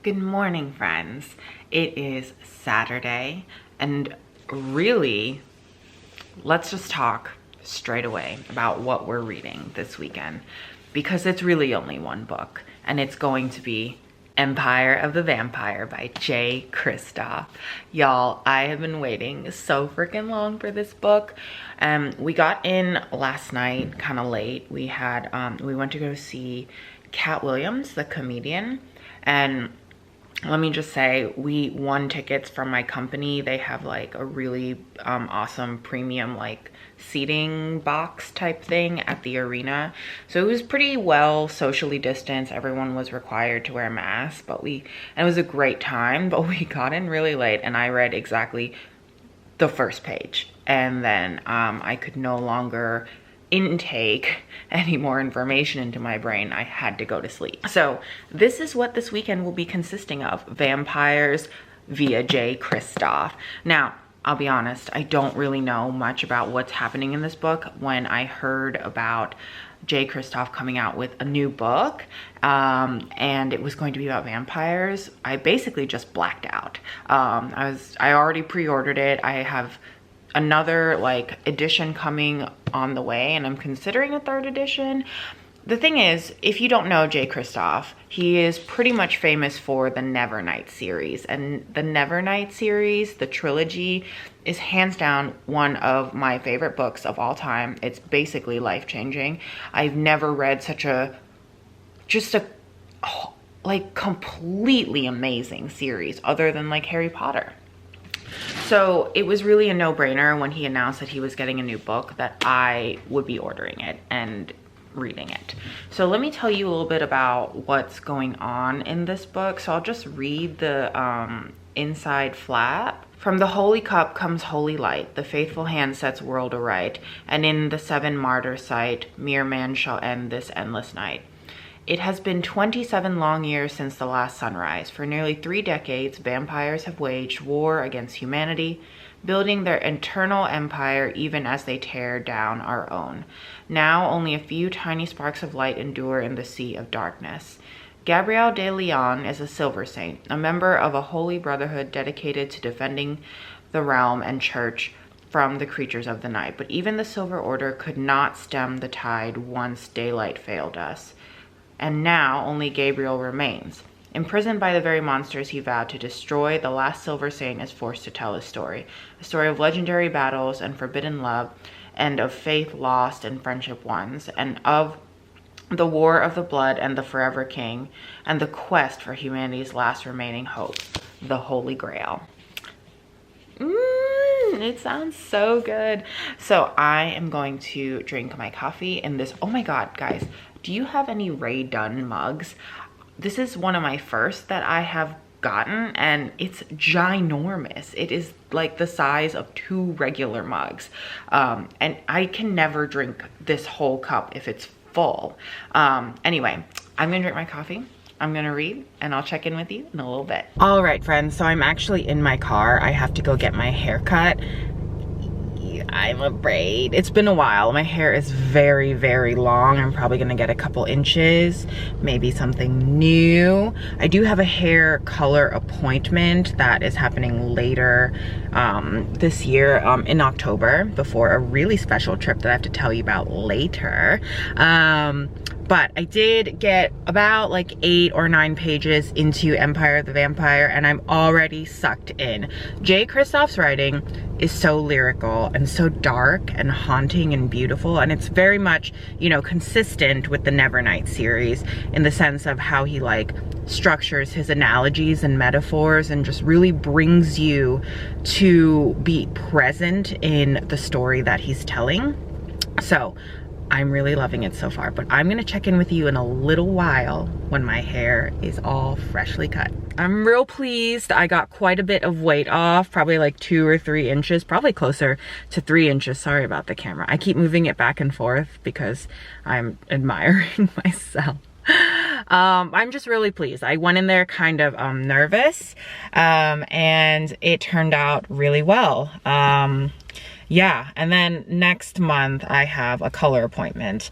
Good morning, friends. It is Saturday, and really, let's just talk straight away about what we're reading this weekend, because it's really only one book, and it's going to be Empire of the Vampire by J. Kristoff. Y'all, I have been waiting so freaking long for this book. We got in last night kind of late. We went to go see Cat Williams, the comedian, and let me just say, we won tickets from my company. They have like a really awesome premium like seating box type thing at the arena. So it was pretty well socially distanced. Everyone was required to wear a mask, and it was a great time, but we got in really late and I read exactly the first page. And then I could no longer intake any more information into my brain. I had to go to sleep. So this is what this weekend will be consisting of: vampires via J. Kristoff. Now, I'll be honest, I don't really know much about what's happening in this book. When I heard about J. Kristoff coming out with a new book and it was going to be about vampires, I basically just blacked out. I already pre-ordered it. I have another like edition coming on the way, and I'm considering a third edition. The thing is, if you don't know J. Kristoff, he is pretty much famous for the Nevernight series, and the Nevernight series, the trilogy, is hands down one of my favorite books of all time. It's basically life-changing. I've never read such a like completely amazing series other than like Harry Potter. So it was really a no-brainer when he announced that he was getting a new book that I would be ordering it and reading it. So let me tell you a little bit about what's going on in this book. So I'll just read the inside flap. From the holy cup comes holy light. The faithful hand sets world aright. And in the seven martyrs' sight, mere man shall end this endless night. It has been 27 long years since the last sunrise. For nearly 3 decades, vampires have waged war against humanity, building their eternal empire even as they tear down our own. Now only a few tiny sparks of light endure in the sea of darkness. Gabriel de Leon is a silver saint, a member of a holy brotherhood dedicated to defending the realm and church from the creatures of the night. But even the Silver Order could not stem the tide once daylight failed us. And now only Gabriel remains. Imprisoned by the very monsters he vowed to destroy, the last Silver Saint is forced to tell his story. A story of legendary battles and forbidden love, and of faith lost and friendship won, and of the war of the blood and the forever king, and the quest for humanity's last remaining hope, the Holy Grail. It sounds so good. So I am going to drink my coffee in this. Oh my God, guys. Do you have any Ray Dunn mugs? This is one of my first that I have gotten, and it's ginormous. It is like the size of 2 regular mugs. And I can never drink this whole cup if it's full. Anyway, I'm gonna drink my coffee. I'm gonna read, and I'll check in with you in a little bit. All right, friends, so I'm actually in my car. I have to go get my hair cut. I'm afraid. It's been a while. My hair is very, very long. I'm probably gonna get a couple inches, maybe something new. I do have a hair color appointment that is happening later this year in October, before a really special trip that I have to tell you about later. But I did get about like 8 or 9 pages into Empire of the Vampire, and I'm already sucked in. J. Kristoff's writing is so lyrical and so dark and haunting and beautiful, and it's very much, you know, consistent with the Nevernight series in the sense of how he like structures his analogies and metaphors and just really brings you to be present in the story that he's telling. So I'm really loving it so far, but I'm gonna check in with you in a little while when my hair is all freshly cut. I'm real pleased. I got quite a bit of weight off, probably like 2 or 3 inches, probably closer to 3 inches. Sorry about the camera. I keep moving it back and forth because I'm admiring myself. I'm just really pleased. I went in there kind of nervous, and it turned out really well. Yeah, and then next month I have a color appointment.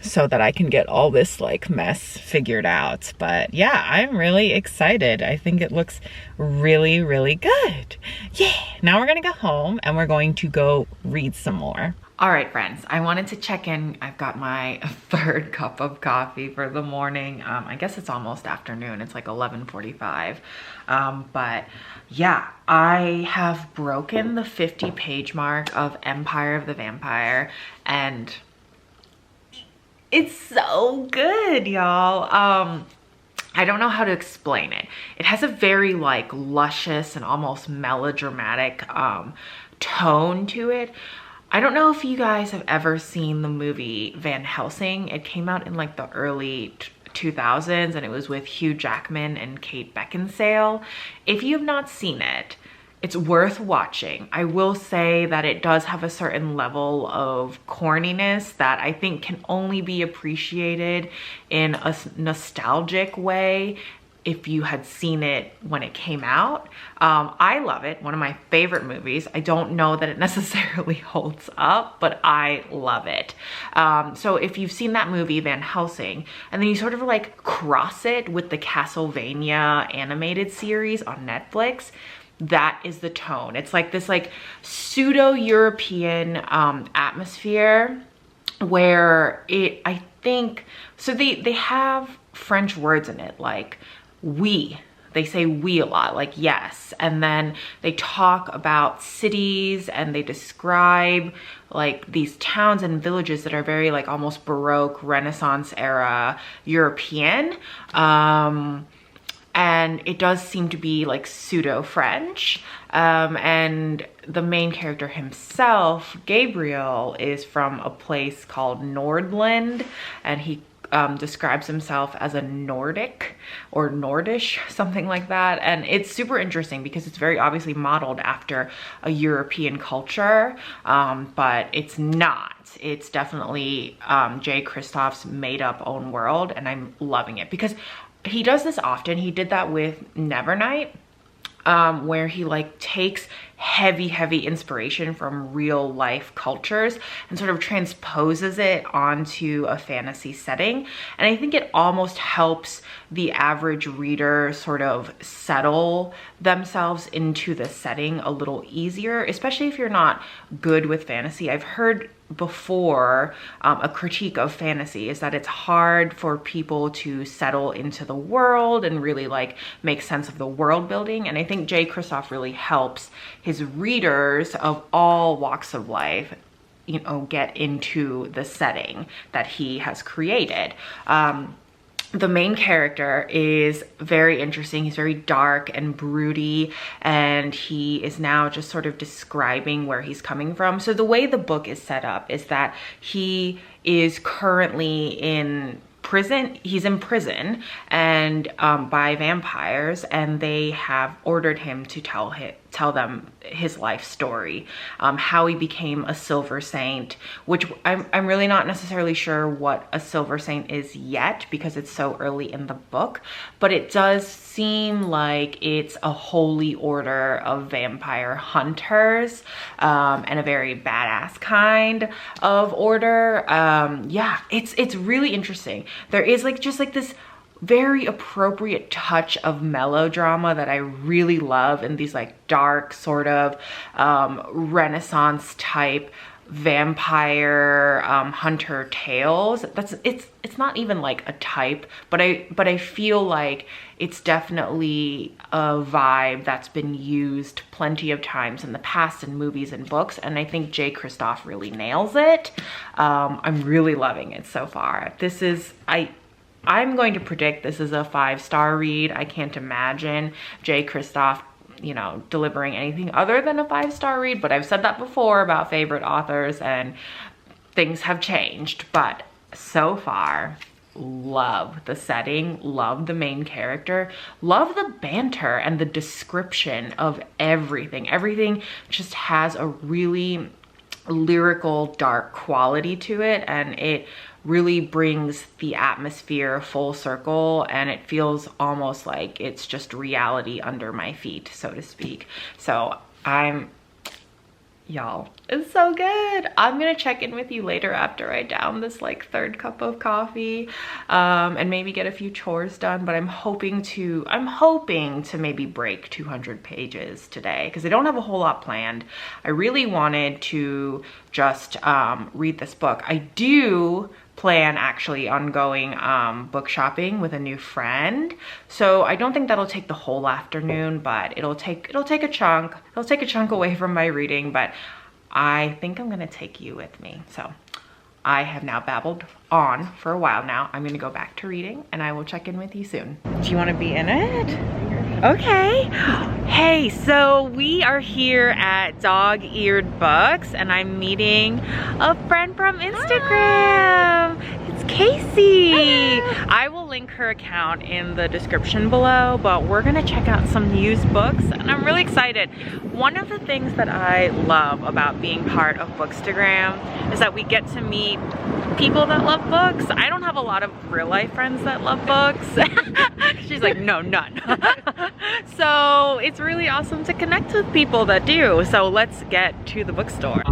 so that I can get all this like mess figured out. But yeah, I'm really excited. I think it looks really, really good. Yeah, now we're gonna go home and we're going to go read some more. All right, friends, I wanted to check in. I've got my third cup of coffee for the morning. I guess it's almost afternoon. It's like 11:45. But yeah, I have broken the 50-page mark of Empire of the Vampire, and it's so good, y'all. I don't know how to explain it. It has a very like luscious and almost melodramatic tone to it. I don't know if you guys have ever seen the movie Van Helsing. It came out in like the early 2000s and it was with Hugh Jackman and Kate Beckinsale. If you have not seen it, it's worth watching. I will say that it does have a certain level of corniness that I think can only be appreciated in a nostalgic way if you had seen it when it came out. I love it, one of my favorite movies. I don't know that it necessarily holds up, but I love it. So if you've seen that movie, Van Helsing, and then you sort of like cross it with the Castlevania animated series on Netflix, that is the tone. It's like this like pseudo-European atmosphere where I think, so they have French words in it, like oui. They say oui a lot, like yes. And then they talk about cities and they describe like these towns and villages that are very like almost Baroque, Renaissance era European. And it does seem to be like pseudo-French. And the main character himself, Gabriel, is from a place called Nordland, and he describes himself as a Nordic or Nordish, something like that. And it's super interesting because it's very obviously modeled after a European culture, but it's not. It's definitely Jay Kristoff's made up own world, and I'm loving it because he does this often. He did that with Nevernight, where he like takes heavy inspiration from real life cultures and sort of transposes it onto a fantasy setting. And I think it almost helps the average reader sort of settle themselves into the setting a little easier, especially if you're not good with fantasy. I've heard before a critique of fantasy is that it's hard for people to settle into the world and really like make sense of the world building. And I think Jay Kristoff really helps his readers of all walks of life, you know, get into the setting that he has created. The main character is very interesting. He's very dark and broody, and he is now just sort of describing where he's coming from. So the way the book is set up is that he is currently in prison. He's in prison and by vampires, and they have ordered him to tell them his life story, how he became a silver saint, which I'm really not necessarily sure what a silver saint is yet because it's so early in the book, but it does seem like it's a holy order of vampire hunters, and a very badass kind of order. Yeah, it's really interesting. There is like just like this very appropriate touch of melodrama that I really love in these like dark sort of Renaissance type vampire hunter tales. It's not even like a type, but I feel like it's definitely a vibe that's been used plenty of times in the past in movies and books, and I think Jay Kristoff really nails it. I'm really loving it so far. This is, I'm going to predict this is a 5-star read. I can't imagine Jay Kristoff, you know, delivering anything other than a 5-star read, but I've said that before about favorite authors and things have changed. But so far, love the setting, love the main character, love the banter and the description of everything. Everything just has a really lyrical, dark quality to it, and it really brings the atmosphere full circle, and it feels almost like it's just reality under my feet, so to speak. So y'all, it's so good. I'm gonna check in with you later after I down this like third cup of coffee, and maybe get a few chores done. But I'm hoping to maybe break 200 pages today because I don't have a whole lot planned. I really wanted to just read this book. I do plan actually on going book shopping with a new friend, so I don't think that'll take the whole afternoon, but it'll take a chunk away from my reading. But I think I'm gonna take you with me. So I have now babbled on for a while now. I'm gonna go back to reading and I will check in with you soon. Do you want to be in it? Okay. Hey, so we are here at Dog-Eared Books and I'm meeting a friend from Instagram. Hi. It's Casey. Hello. I will link her account in the description below, but we're gonna check out some used books and I'm really excited. One of the things that I love about being part of Bookstagram is that we get to meet people that love books. I don't have a lot of real life friends that love books. She's like, no, none. So it's really awesome to connect with people that do. So let's get to the bookstore.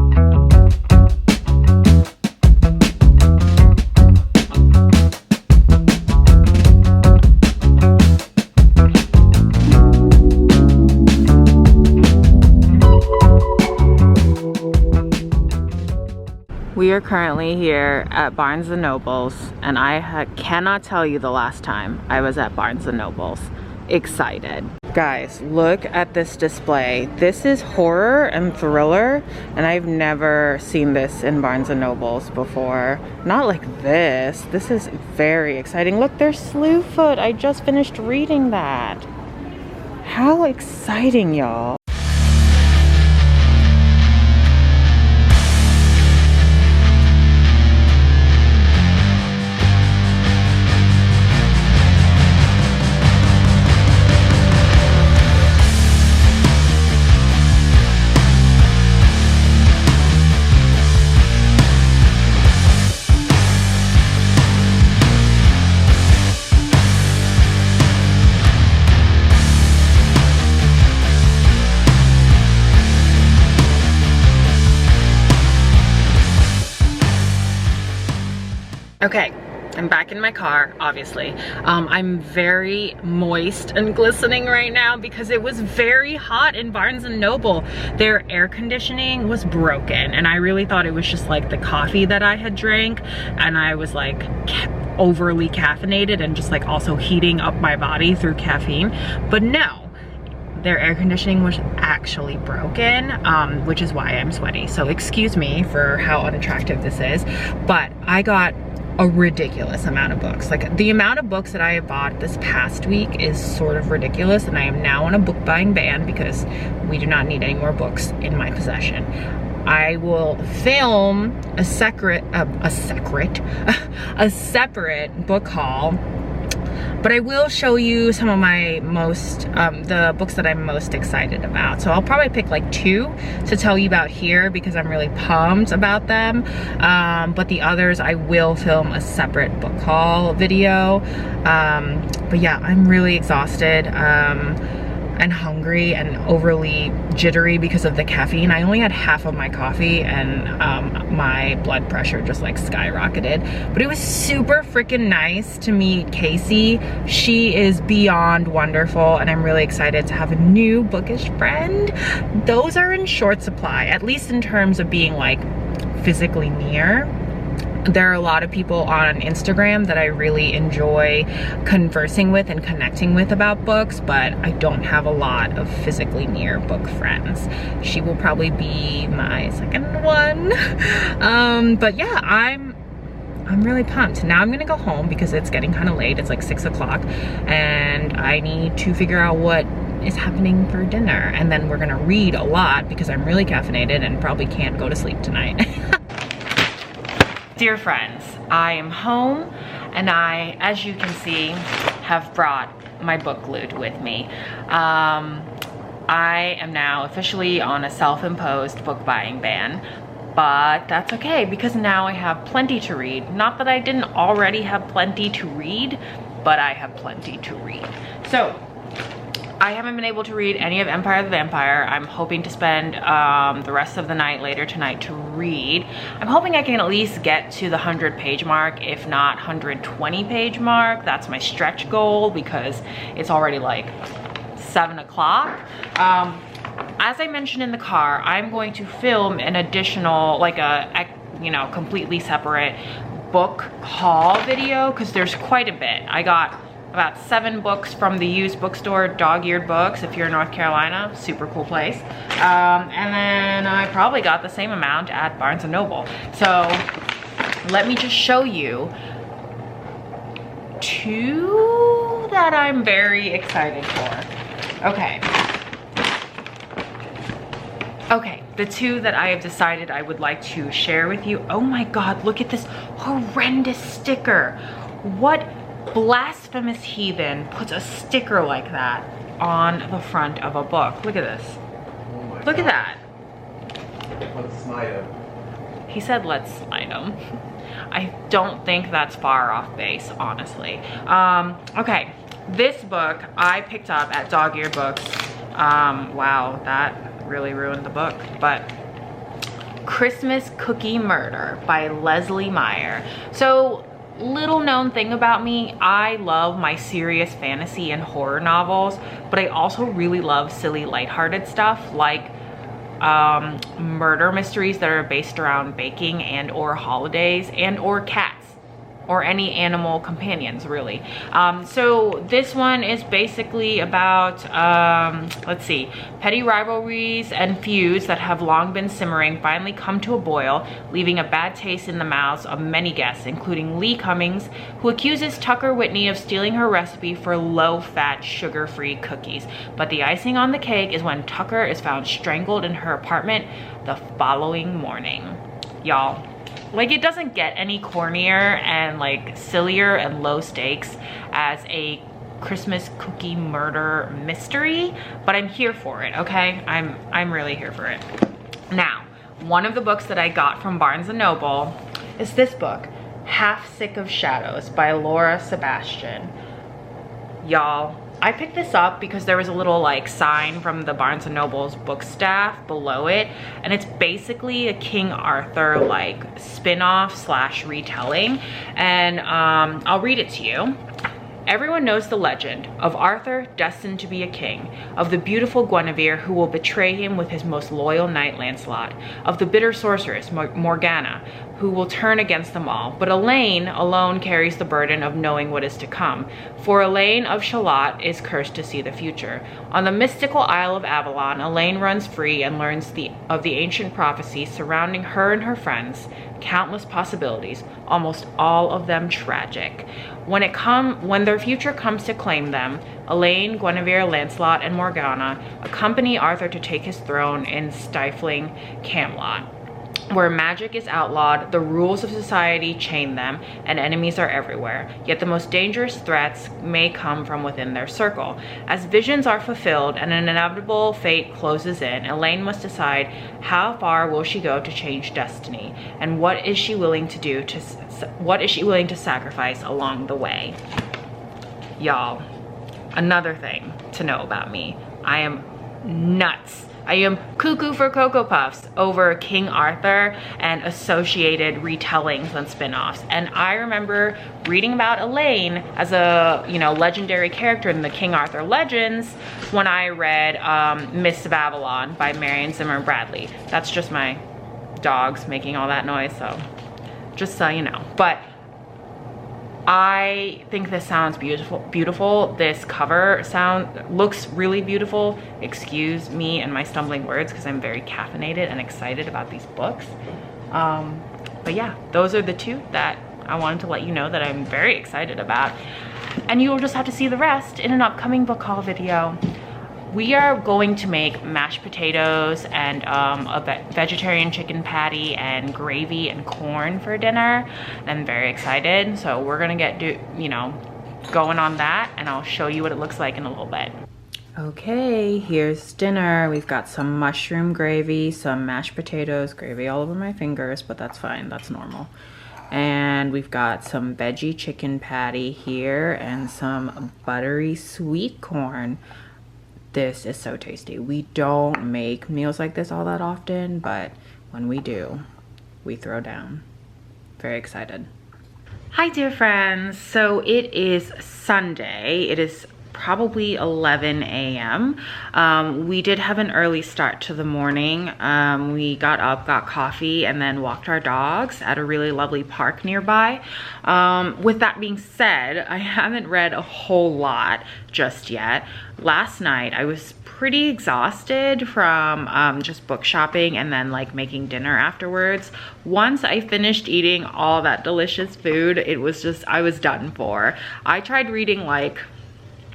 We are currently here at Barnes & Noble's and I cannot tell you the last time I was at Barnes & Noble's. Excited. Guys, look at this display. This is horror and thriller and I've never seen this in Barnes & Noble's before. Not like this. This is very exciting. Look, there's Slewfoot. I just finished reading that. How exciting, y'all. Okay, I'm back in my car, obviously. I'm very moist and glistening right now because it was very hot in Barnes & Noble. Their air conditioning was broken and I really thought it was just like the coffee that I had drank and I was like overly caffeinated and just like also heating up my body through caffeine. But no, their air conditioning was actually broken, which is why I'm sweaty. So excuse me for how unattractive this is, but I got a ridiculous amount of books. Like the amount of books that I have bought this past week is sort of ridiculous and I am now on a book buying ban because we do not need any more books in my possession. I will film a separate book haul, but I will show you some of my the books that I'm most excited about. So I'll probably pick like 2 to tell you about here because I'm really pumped about them. But the others I will film a separate book haul video. But yeah, I'm really exhausted and hungry and overly jittery because of the caffeine. I only had half of my coffee and my blood pressure just like skyrocketed. But it was super freaking nice to meet Casey. She is beyond wonderful and I'm really excited to have a new bookish friend. Those are in short supply, at least in terms of being like physically near. There are a lot of people on Instagram that I really enjoy conversing with and connecting with about books, but I don't have a lot of physically near book friends. She will probably be my second one. But yeah, I'm really pumped. Now I'm gonna go home because it's getting kind of late. It's like 6 o'clock and I need to figure out what is happening for dinner. And then we're gonna read a lot because I'm really caffeinated and probably can't go to sleep tonight. Dear friends, I am home and I, as you can see, have brought my book loot with me. I am now officially on a self-imposed book buying ban, but that's okay because now I have plenty to read. Not that I didn't already have plenty to read, but I have plenty to read. So I haven't been able to read any of Empire of the Vampire. I'm hoping to spend the rest of the night later tonight to read. I'm hoping I can at least get to the 100-page mark, if not 120-page mark. That's my stretch goal because it's already like 7 o'clock. As I mentioned in the car, I'm going to film an additional, like a, you know, completely separate book haul video because there's quite a bit. I got about 7 books from the used bookstore, Dog-Eared Books, if you're in North Carolina, super cool place. And then I probably got the same amount at Barnes & Noble. So let me just show you 2 that I'm very excited for. Okay, the 2 that I have decided I would like to share with you. Oh my God, look at this horrendous sticker. What blasphemous heathen puts a sticker like that on the front of a book? Look at this. Oh look God. At that. Let's slide him. He said, let's slide him. I don't think that's far off base, honestly. Okay, this book I picked up at Dog-Eared Books. Wow, that really ruined the book, but Christmas Cookie Murder by Leslie Meyer. So, little known thing about me, I love my serious fantasy and horror novels, but I also really love silly lighthearted stuff like murder mysteries that are based around baking and or holidays and or cats or any animal companions, really. So this one is basically about, let's see, petty rivalries and feuds that have long been simmering finally come to a boil, leaving a bad taste in the mouths of many guests, including Lee Cummings, who accuses Tucker Whitney of stealing her recipe for low-fat, sugar-free cookies. But the icing on the cake is when Tucker is found strangled in her apartment the following morning. Y'all, like, it doesn't get any cornier and like sillier and low stakes as a Christmas cookie murder mystery, but I'm here for it, okay? I'm really here for it. Now, one of the books that I got from Barnes & Noble is this book, Half Sick of Shadows by Laura Sebastian. Y'all, I picked this up because there was a little like sign from the Barnes & Noble's book staff below it, and it's basically a King Arthur like spin-off slash retelling, and I'll read it to you. Everyone knows the legend of Arthur destined to be a king, of the beautiful Guinevere who will betray him with his most loyal knight Lancelot, of the bitter sorceress Morgana who will turn against them all. But Elaine alone carries the burden of knowing what is to come, for Elaine of Shalott is cursed to see the future. On the mystical Isle of Avalon, Elaine runs free and learns of the ancient prophecies surrounding her and her friends, countless possibilities, almost all of them tragic. When their future comes to claim them, Elaine, Guinevere, Lancelot, and Morgana accompany Arthur to take his throne in stifling Camelot, where magic is outlawed, the rules of society chain them, and enemies are everywhere. Yet the most dangerous threats may come from within their circle. As visions are fulfilled and an inevitable fate closes in, Elaine must decide how far will she go to change destiny, and what is she willing to do what is she willing to sacrifice along the way. Y'all, another thing to know about me, I am nuts. I am cuckoo for Cocoa Puffs over King Arthur and associated retellings and spin-offs. And I remember reading about Elaine as a, you know, legendary character in the King Arthur legends when I read Mists of Avalon by Marion Zimmer Bradley. That's just my dogs making all that noise, so just so you know. But I think this sounds beautiful. This cover looks really beautiful. Excuse me and my stumbling words because I'm very caffeinated and excited about these books. But yeah, those are the 2 that I wanted to let you know that I'm very excited about. And you will just have to see the rest in an upcoming book haul video. We are going to make mashed potatoes and a vegetarian chicken patty and gravy and corn for dinner. And I'm very excited. So we're gonna get going on that, and I'll show you what it looks like in a little bit. Okay, here's dinner. We've got some mushroom gravy, some mashed potatoes, gravy all over my fingers, but that's fine, that's normal. And we've got some veggie chicken patty here and some buttery sweet corn. This is so tasty. We don't make meals like this all that often, but when we do, we throw down. Very excited. Hi dear friends. So it is Sunday. It is probably 11 a.m. We did have an early start to the morning. We got up, got coffee, and then walked our dogs at a really lovely park nearby. With that being said, I haven't read a whole lot just yet. Last night I was pretty exhausted from just book shopping and then like making dinner afterwards. Once I finished eating all that delicious food, it was just, I was done for. I tried reading like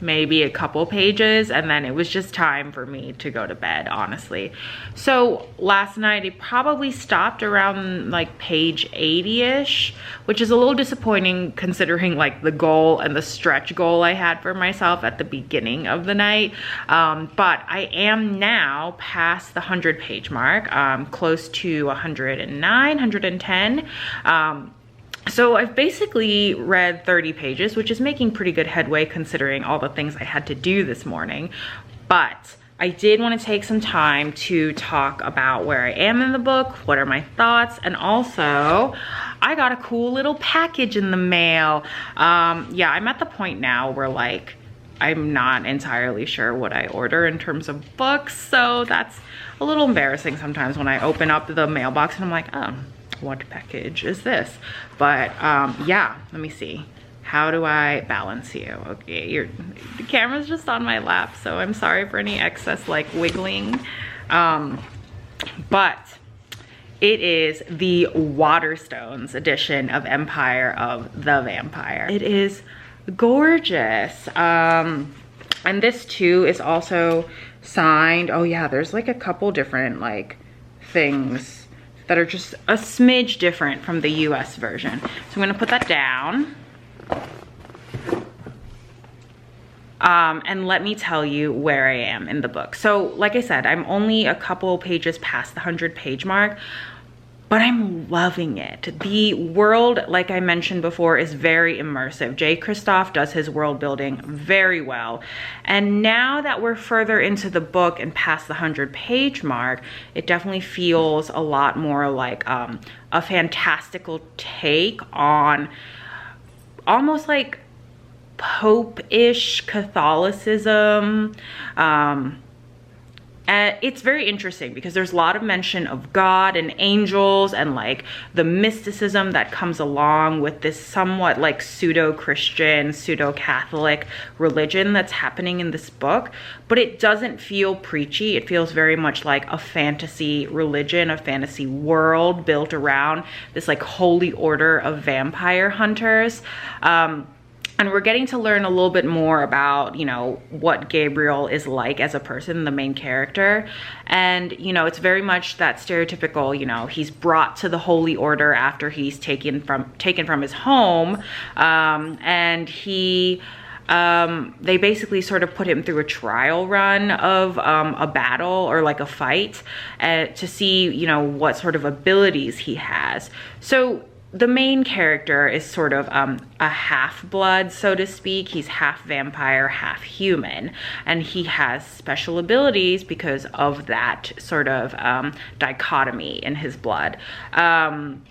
maybe a couple pages and then it was just time for me to go to bed, honestly. So last night it probably stopped around like page 80-ish, which is a little disappointing considering like the goal and the stretch goal I had for myself at the beginning of the night. But I am now past the 100-page mark, close to 109, 110. So I've basically read 30 pages, which is making pretty good headway considering all the things I had to do this morning. But I did want to take some time to talk about where I am in the book, what are my thoughts, and also I got a cool little package in the mail. Yeah, I'm at the point now where like I'm not entirely sure what I order in terms of books, so that's a little embarrassing sometimes when I open up the mailbox and I'm like, oh, what package is this? But yeah, let me see. How do I balance you? Okay, the camera's just on my lap, so I'm sorry for any excess like wiggling. But it is the Waterstones edition of Empire of the Vampire. It is gorgeous. And this too is also signed. Oh yeah, there's like a couple different like things that are just a smidge different from the US version. So I'm gonna put that down. And let me tell you where I am in the book. So like I said, I'm only a couple pages past the 100-page mark, but I'm loving it. The world, like I mentioned before, is very immersive. Jay Kristoff does his world building very well. And now that we're further into the book and past the 100-page mark, it definitely feels a lot more like a fantastical take on almost like Pope-ish Catholicism. And it's very interesting because there's a lot of mention of God and angels and like the mysticism that comes along with this somewhat like pseudo-Christian, pseudo-Catholic religion that's happening in this book. But it doesn't feel preachy. It feels very much like a fantasy religion, a fantasy world built around this like holy order of vampire hunters. And we're getting to learn a little bit more about, you know, what Gabriel is like as a person, the main character. And, you know, it's very much that stereotypical, you know, he's brought to the Holy Order after he's taken from his home. And they basically sort of put him through a trial run of a battle or like a fight to see, you know, what sort of abilities he has. So the main character is sort of a half-blood, so to speak. He's half vampire, half human, and he has special abilities because of that sort of dichotomy in his blood. And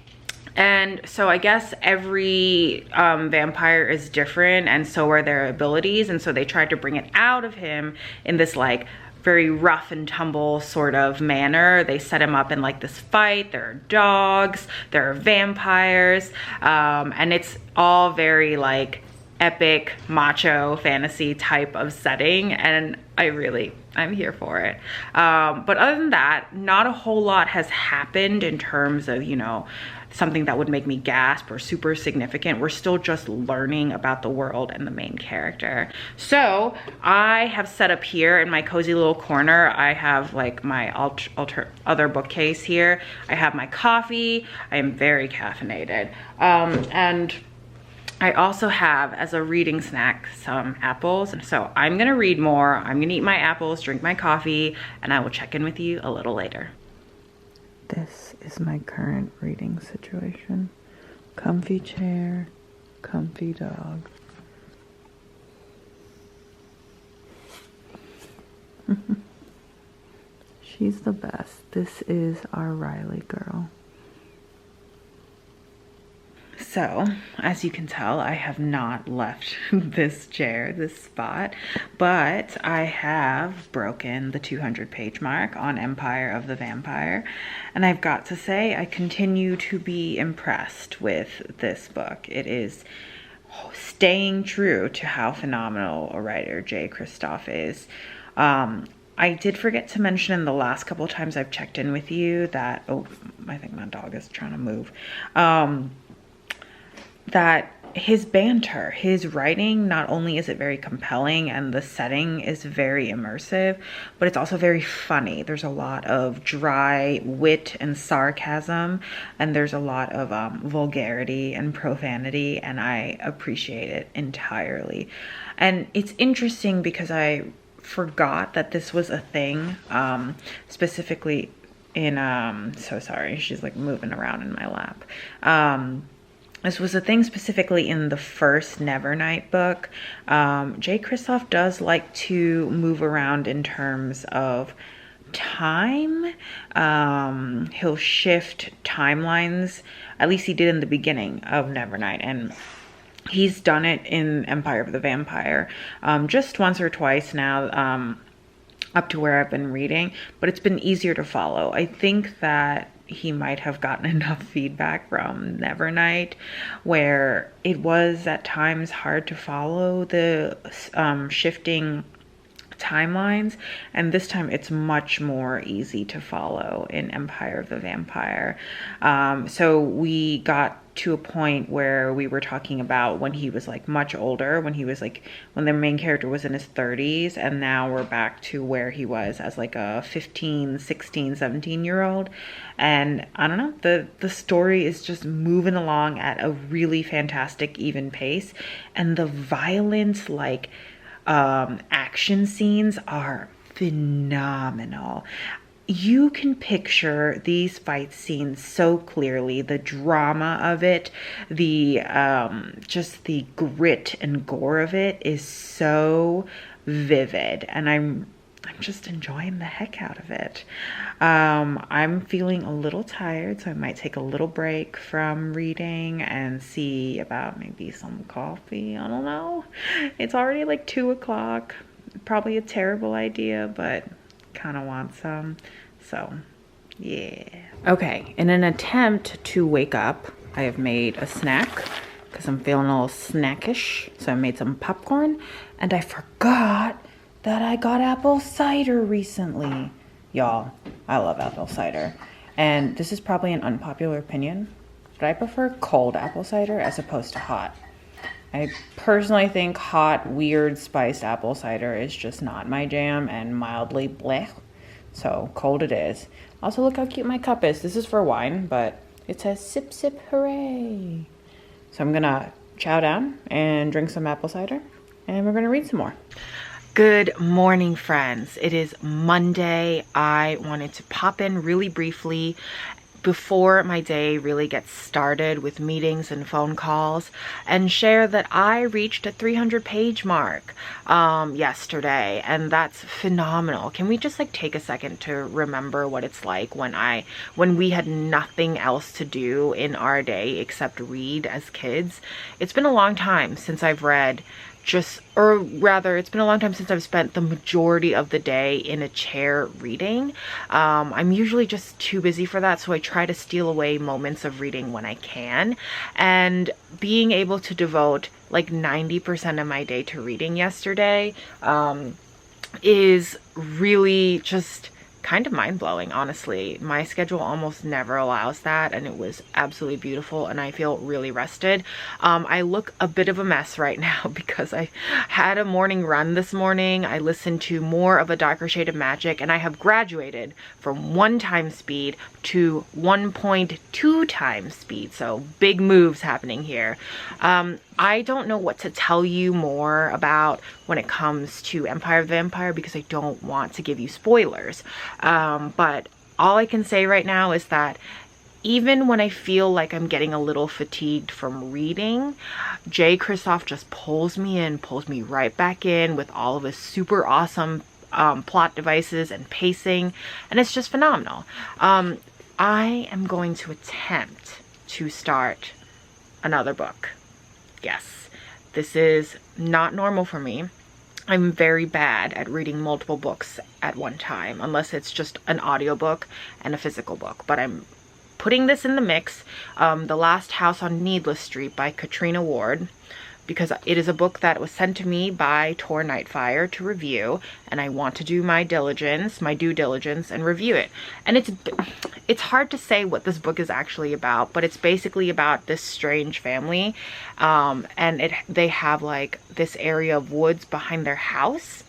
so I guess every vampire is different, and so are their abilities, and so they tried to bring it out of him in this like very rough and tumble sort of manner. They set him up in like this fight. There are dogs, there are vampires, and it's all very like epic macho fantasy type of setting, and I'm here for it. But other than that, not a whole lot has happened in terms of, you know, something that would make me gasp or super significant. We're still just learning about the world and the main character. So I have set up here in my cozy little corner, I have like my other bookcase here. I have my coffee. I am very caffeinated. And I also have, as a reading snack, some apples. So I'm gonna read more. I'm gonna eat my apples, drink my coffee, and I will check in with you a little later. This is my current reading situation. Comfy chair, comfy dog. She's the best. This is our Riley girl. So, as you can tell, I have not left this chair, this spot, but I have broken the 200-page mark on Empire of the Vampire, and I've got to say, I continue to be impressed with this book. It is staying true to how phenomenal a writer Jay Kristoff is. I did forget to mention in the last couple of times I've checked in with you that, oh, I think my dog is trying to move, that his banter, his writing, not only is it very compelling and the setting is very immersive, but it's also very funny. There's a lot of dry wit and sarcasm, and there's a lot of vulgarity and profanity, and I appreciate it entirely. And it's interesting because I forgot that this was a thing, specifically in, so sorry, she's like moving around in my lap. This was a thing specifically in the first Nevernight book. Jay Kristoff does like to move around in terms of time. He'll shift timelines. At least he did in the beginning of Nevernight. And he's done it in Empire of the Vampire just once or twice now, up to where I've been reading. But it's been easier to follow. I think that he might have gotten enough feedback from Nevernight where it was at times hard to follow the shifting timelines, and this time it's much more easy to follow in Empire of the Vampire. So we got to a point where we were talking about when he was like much older, when he was like, when the main character was in his 30s, and now we're back to where he was as like a 15, 16, 17-year-old. And I don't know, the story is just moving along at a really fantastic, even pace, and the violent, like, action scenes are phenomenal. You can picture these fight scenes so clearly, the drama of it, the just the grit and gore of it is so vivid, and I'm just enjoying the heck out of it. I'm feeling a little tired, so I might take a little break from reading and see about maybe some coffee. I don't know. It's already like 2 o'clock. Probably a terrible idea, but kind of want some. So, yeah. Okay, in an attempt to wake up, I have made a snack because I'm feeling a little snackish. So I made some popcorn, and I forgot that I got apple cider recently. Y'all, I love apple cider. And this is probably an unpopular opinion, but I prefer cold apple cider as opposed to hot. I personally think hot, weird, spiced apple cider is just not my jam and mildly bleh. So cold it is. Also, look how cute my cup is. This is for wine, but it says sip, sip, hooray. So I'm gonna chow down and drink some apple cider, and we're gonna read some more. Good morning, friends. It is Monday. I wanted to pop in really briefly before my day really gets started with meetings and phone calls and share that I reached a 300-page mark yesterday, and that's phenomenal. Can we just like take a second to remember what it's like when we had nothing else to do in our day except read as kids? It's been a long time since I've read, or rather, it's been a long time since I've spent the majority of the day in a chair reading. I'm usually just too busy for that, so I try to steal away moments of reading when I can. And being able to devote like 90% of my day to reading yesterday is really just kind of mind-blowing, honestly. My schedule almost never allows that, and it was absolutely beautiful, and I feel really rested. I look a bit of a mess right now because I had a morning run this morning. I listened to more of A Darker Shade of Magic, and I have graduated from 1 times speed to 1.2 times speed, so big moves happening here. I don't know what to tell you more about when it comes to Empire of the Vampire because I don't want to give you spoilers. But all I can say right now is that even when I feel like I'm getting a little fatigued from reading, Jay Kristoff just pulls me right back in with all of his super awesome plot devices and pacing, and it's just phenomenal. I am going to attempt to start another book. Yes, this is not normal for me. I'm very bad at reading multiple books at one time, unless it's just an audiobook and a physical book. But I'm putting this in the mix. The Last House on Needless Street by Katrina Ward, because it is a book that was sent to me by Tor Nightfire to review, and I want to do my due diligence, and review it. And it's hard to say what this book is actually about, but it's basically about this strange family, and they have like this area of woods behind their house,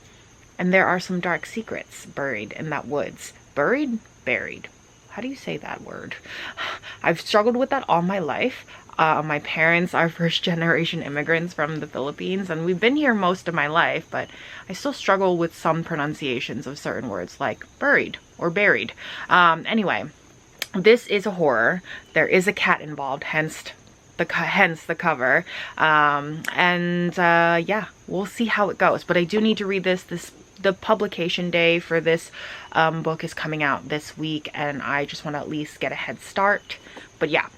and there are some dark secrets buried in that woods. Buried. How do you say that word? I've struggled with that all my life. My parents are first-generation immigrants from the Philippines, and we've been here most of my life, but I still struggle with some pronunciations of certain words like buried or buried. Anyway, this is a horror. There is a cat involved, hence the cover. Yeah, we'll see how it goes. But I do need to read this. The publication day for this book is coming out this week, and I just want to at least get a head start. But yeah,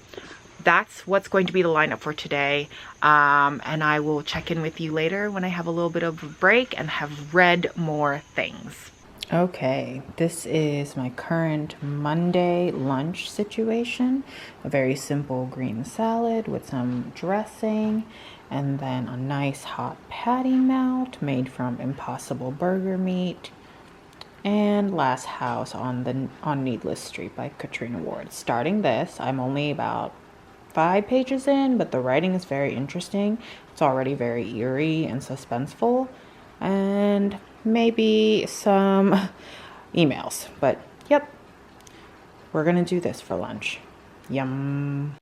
that's what's going to be the lineup for today, and I will check in with you later when I have a little bit of a break and have read more things. Okay, this is my current Monday lunch situation. A very simple green salad with some dressing, and then a nice hot patty melt made from Impossible burger meat, and Last House on Needless Street by Katrina Ward. Starting this, I'm only about 5 pages in, but the writing is very interesting. It's already very eerie and suspenseful, and maybe some emails. But yep, we're gonna do this for lunch. Yum.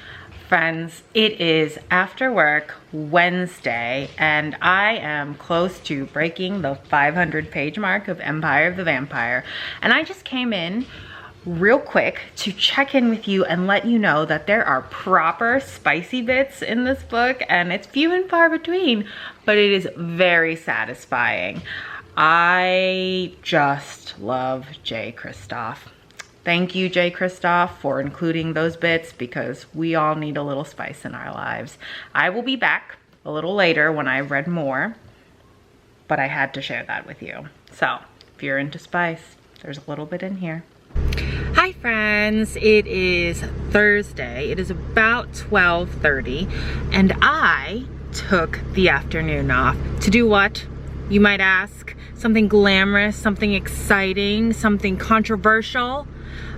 Friends, it is after work Wednesday, and I am close to breaking the 500-page mark of Empire of the Vampire, and I just came in real quick to check in with you and let you know that there are proper spicy bits in this book, and it's few and far between, but it is very satisfying. I just love J. Kristoff. Thank you, J. Kristoff, for including those bits, because we all need a little spice in our lives. I will be back a little later when I've read more, but I had to share that with you. So if you're into spice, there's a little bit in here. Hi friends, it is Thursday. It is about 12:30, and I took the afternoon off to do what, you might ask? Something glamorous, something exciting, something controversial?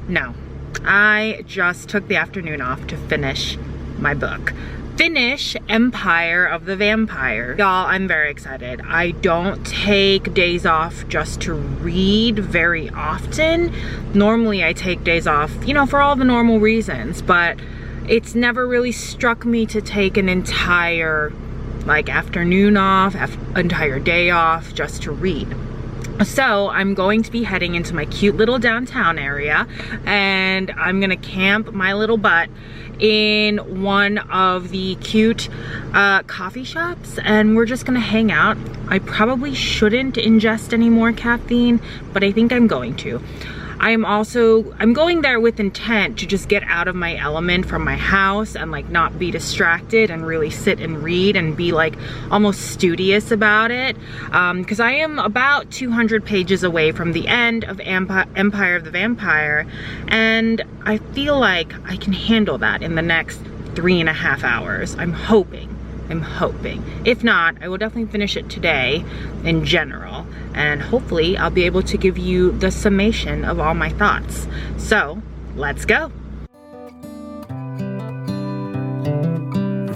No, I just took the afternoon off to finish my book. Finish Empire of the Vampire. Y'all, I'm very excited. I don't take days off just to read very often. Normally I take days off, you know, for all the normal reasons, but it's never really struck me to take an entire afternoon off, entire day off just to read. So I'm going to be heading into my cute little downtown area, and I'm gonna camp my little butt in one of the cute coffee shops, and we're just gonna hang out. I probably shouldn't ingest any more caffeine, but I think I'm going to. I'm going there with intent to just get out of my element from my house and not be distracted and really sit and read and be almost studious about it, because I am about 200 pages away from the end of Empire of the Vampire, and I feel like I can handle that in the next 3.5 hours. I'm hoping. If not, I will definitely finish it today in general, and hopefully I'll be able to give you the summation of all my thoughts. So, let's go.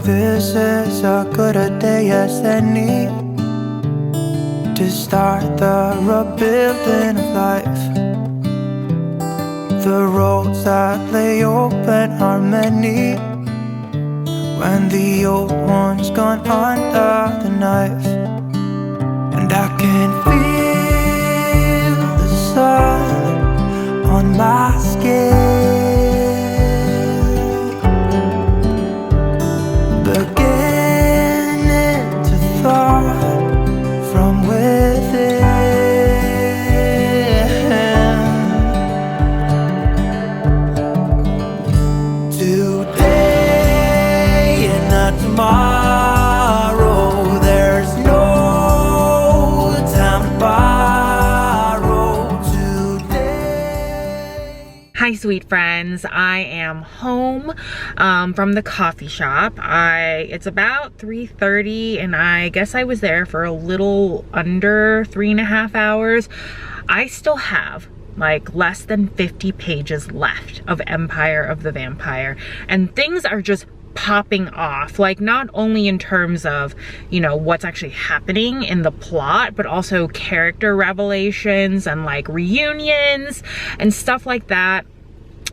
This is a good a day as any to start the rebuilding of life. The roads that lay open are many when the old one's gone under the knife. And I can feel the sun on my skin, beginning to thaw from within. sweet friends. I am home from the coffee shop. It's about 3:30 and I guess I was there for a little under 3.5 hours. I still have like less than 50 pages left of Empire of the Vampire, and things are just popping off, like not only in terms of, you know, what's actually happening in the plot, but also character revelations and like reunions and stuff like that.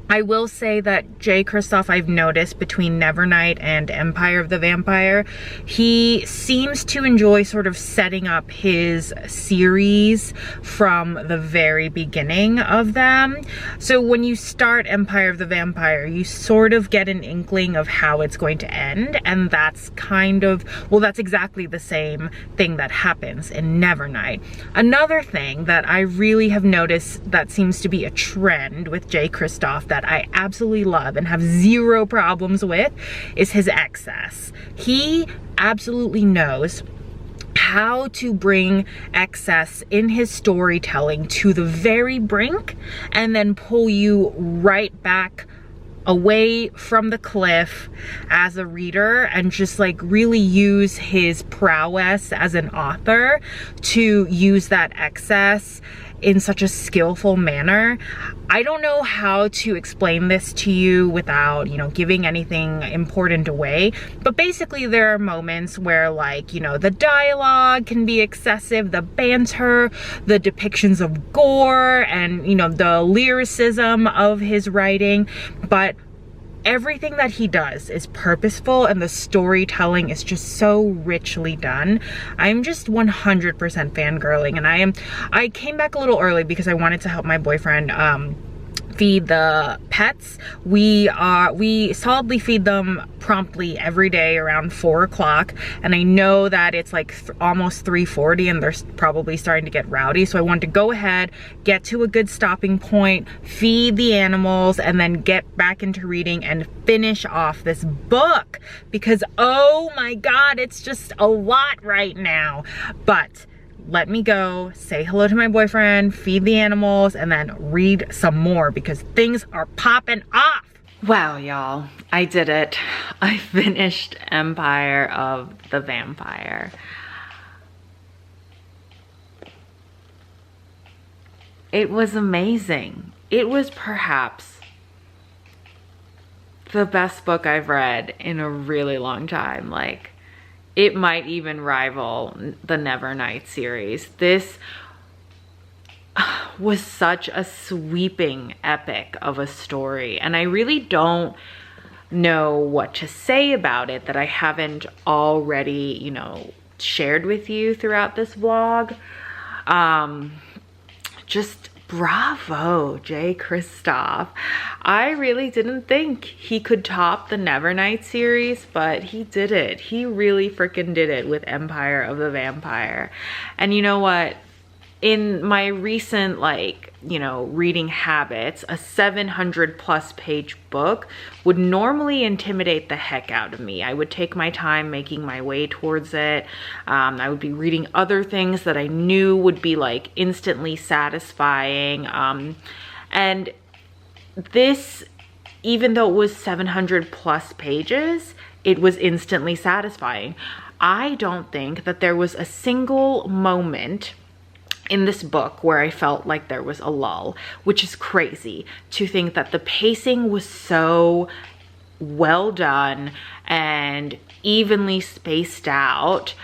I will say that Jay Kristoff, I've noticed between Nevernight and Empire of the Vampire, he seems to enjoy sort of setting up his series from the very beginning of them. So when you start Empire of the Vampire, you sort of get an inkling of how it's going to end, and that's kind of, well, that's exactly the same thing that happens in Nevernight. Another thing that I really have noticed that seems to be a trend with Jay Kristoff that I absolutely love and have zero problems with is his excess. He absolutely knows how to bring excess in his storytelling to the very brink and then pull you right back away from the cliff as a reader, and just like really use his prowess as an author to use that excess in such a skillful manner. I don't know how to explain this to you without, you know, giving anything important away, but basically there are moments where, like, you know, the dialogue can be excessive, the banter, the depictions of gore, and, you know, the lyricism of his writing, but everything that he does is purposeful and the storytelling is just so richly done. I'm just 100% fangirling, and I came back a little early because I wanted to help my boyfriend feed the pets. We solidly feed them promptly every day around 4 o'clock, and I know that it's like almost 3:40 and they're probably starting to get rowdy, so I wanted to go ahead, get to a good stopping point, feed the animals, and then get back into reading and finish off this book because, oh my god, it's just a lot right now. But let me go, say hello to my boyfriend, feed the animals, and then read some more because things are popping off. Wow, y'all, I did it. I finished Empire of the Vampire. It was amazing. It was perhaps the best book I've read in a really long time. Like, it might even rival the Nevernight series. This was such a sweeping epic of a story, and I really don't know what to say about it that I haven't already, you know, shared with you throughout this vlog. Just bravo, Jay Kristoff. I really didn't think he could top the Nevernight series, but he did it. He really freaking did it with Empire of the Vampire. And you know what? In my recent, like, you know, reading habits, a 700+ page book would normally intimidate the heck out of me. I would take my time making my way towards it. I would be reading other things that I knew would be like instantly satisfying. And this, even though it was 700+ pages, it was instantly satisfying. I don't think that there was a single moment in this book where I felt like there was a lull, which is crazy to think that the pacing was so well done and evenly spaced out.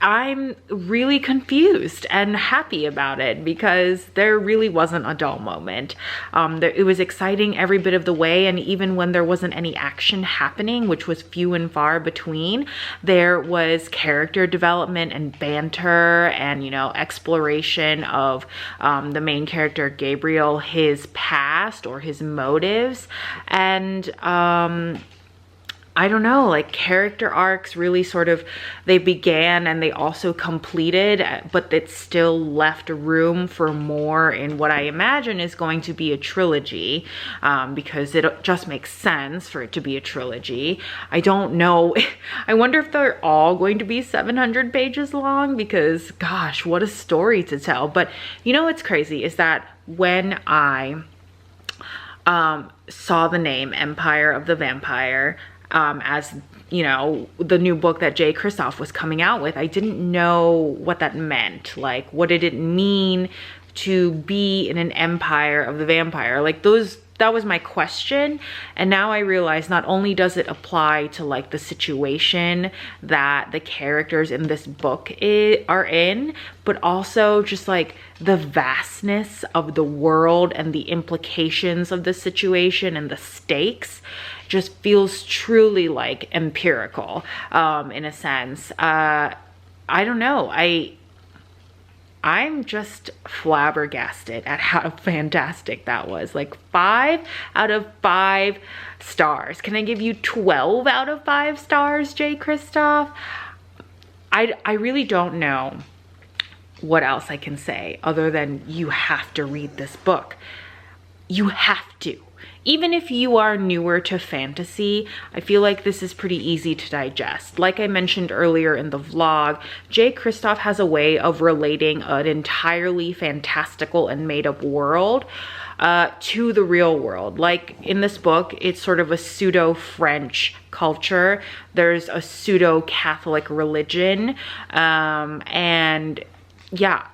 I'm really confused and happy about it because there really wasn't a dull moment. It was exciting every bit of the way, and even when there wasn't any action happening, which was few and far between, there was character development and banter and, you know, exploration of the main character Gabriel, his past or his motives. And I don't know, like character arcs really sort of, they began and they also completed, but it still left room for more in what I imagine is going to be a trilogy, because it just makes sense for it to be a trilogy. I don't know. I wonder if they're all going to be 700 pages long, because gosh, what a story to tell. But you know what's crazy is that when I saw the name Empire of the Vampire, as you know, the new book that Jay Kristoff was coming out with, I didn't know what that meant. Like, what did it mean to be in an empire of the vampire? Like that was my question. And now I realize not only does it apply to like the situation that the characters in this book are in, but also just like the vastness of the world and the implications of the situation and the stakes just feels truly like empirical, in a sense. I don't know. I'm just flabbergasted at how fantastic that was. Like 5 out of 5 stars. Can I give you 12 out of 5 stars, Jay Kristoff? I really don't know what else I can say other than you have to read this book. You have to. Even if you are newer to fantasy, I feel like this is pretty easy to digest. Like I mentioned earlier in the vlog, Jay Kristoff has a way of relating an entirely fantastical and made-up world to the real world. Like in this book, it's sort of a pseudo-French culture. There's a pseudo-Catholic religion, and yeah,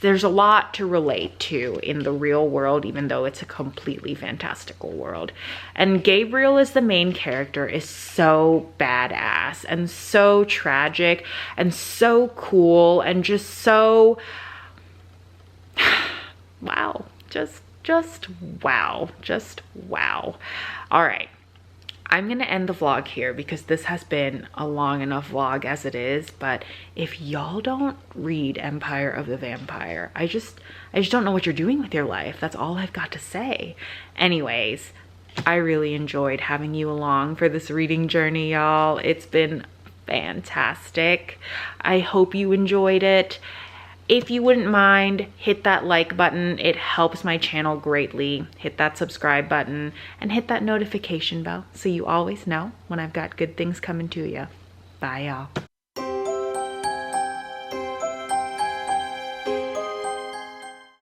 there's a lot to relate to in the real world, even though it's a completely fantastical world. And Gabriel as the main character is so badass and so tragic and so cool and just so, wow, just wow, just wow. All right. I'm gonna end the vlog here because this has been a long enough vlog as it is, but if y'all don't read Empire of the Vampire, I just don't know what you're doing with your life. That's all I've got to say. Anyways, I really enjoyed having you along for this reading journey, y'all. It's been fantastic. I hope you enjoyed it. If you wouldn't mind, hit that like button. It helps my channel greatly. Hit that subscribe button and hit that notification bell so you always know when I've got good things coming to you. Bye, y'all.